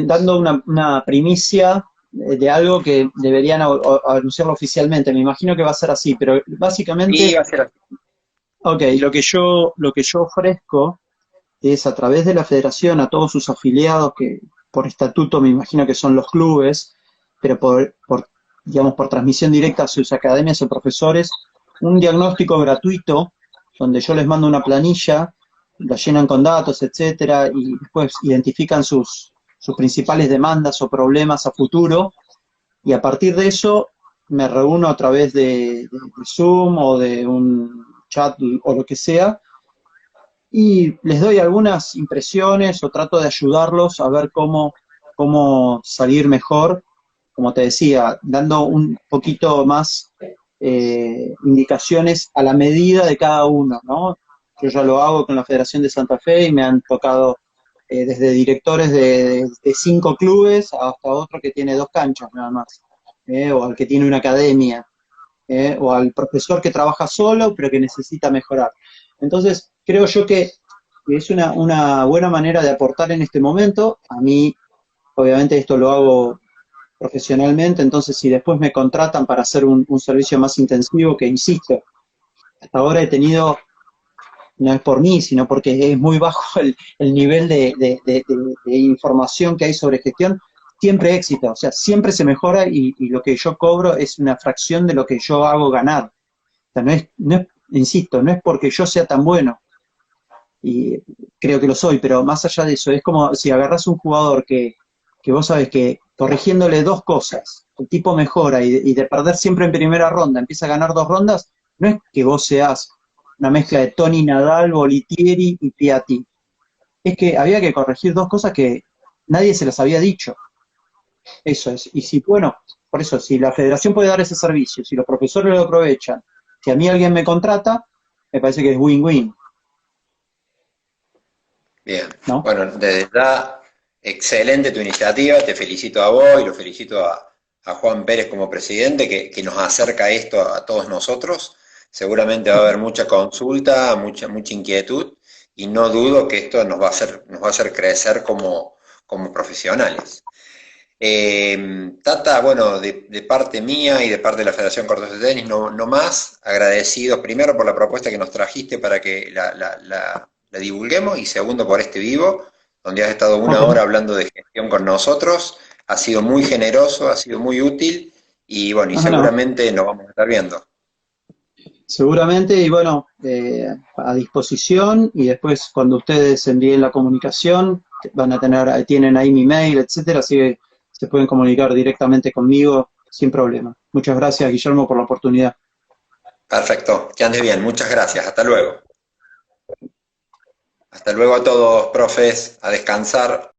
dando una primicia de algo que deberían anunciarlo oficialmente. Me imagino que va a ser así, pero Y básicamente, va a ser así. ok, lo que yo ofrezco es a través de la federación a todos sus afiliados, que por estatuto me imagino que son los clubes, pero digamos, por transmisión directa a sus academias o profesores, un diagnóstico gratuito donde yo les mando una planilla, la llenan con datos, etcétera, y después identifican sus principales demandas o problemas a futuro, y a partir de eso me reúno a través de Zoom o de un chat o lo que sea, y les doy algunas impresiones o trato de ayudarlos a ver cómo salir mejor, como te decía, dando un poquito más indicaciones a la medida de cada uno, ¿no? Yo ya lo hago con la Federación de Santa Fe y me han tocado desde directores de 5 clubes hasta otro que tiene 2 canchas nada más, o al que tiene una academia, o al profesor que trabaja solo pero que necesita mejorar. Entonces, creo yo que es una buena manera de aportar en este momento. A mí, obviamente, esto lo hago profesionalmente, entonces si después me contratan para hacer un servicio más intensivo, que insisto, hasta ahora he tenido, no es por mí, sino porque es muy bajo el nivel de información que hay sobre gestión, siempre éxito, o sea, siempre se mejora y lo que yo cobro es una fracción de lo que yo hago ganar. O sea, insisto, no es porque yo sea tan bueno, y creo que lo soy, pero más allá de eso, es como si agarras un jugador que vos sabés que corrigiéndole 2 cosas, el tipo mejora y de perder siempre en primera ronda, empieza a ganar 2 rondas, no es que vos seas una mezcla de Tony Nadal, Bolitieri y Piatti, es que había que corregir 2 cosas que nadie se las había dicho, eso es, y si, bueno, por eso, si la federación puede dar ese servicio, si los profesores lo aprovechan, si a mí alguien me contrata, me parece que es win-win, Bien. ¿no? Bueno, desde ya, excelente tu iniciativa. Te felicito a vos y lo felicito a Juan Pérez como presidente, que nos acerca esto a todos nosotros. Seguramente va a haber mucha consulta, mucha inquietud, y no dudo que esto nos va a hacer crecer como profesionales. Tata, bueno, de parte mía y de parte de la Federación Cordobesa de Tenis, no más, agradecidos primero por la propuesta que nos trajiste para que la divulguemos, y segundo por este vivo, donde has estado Ok. 1 hora hablando de gestión con nosotros. Ha sido muy generoso, ha sido muy útil, y bueno, y Ah, no, seguramente nos vamos a estar viendo. seguramente, y bueno, a disposición, y después cuando ustedes envíen la comunicación, tienen ahí mi mail, etcétera, así que se pueden comunicar directamente conmigo sin problema. Muchas gracias, Guillermo, por la oportunidad. Perfecto, que andes bien, muchas gracias, hasta luego. Hasta luego a todos, profes, a descansar.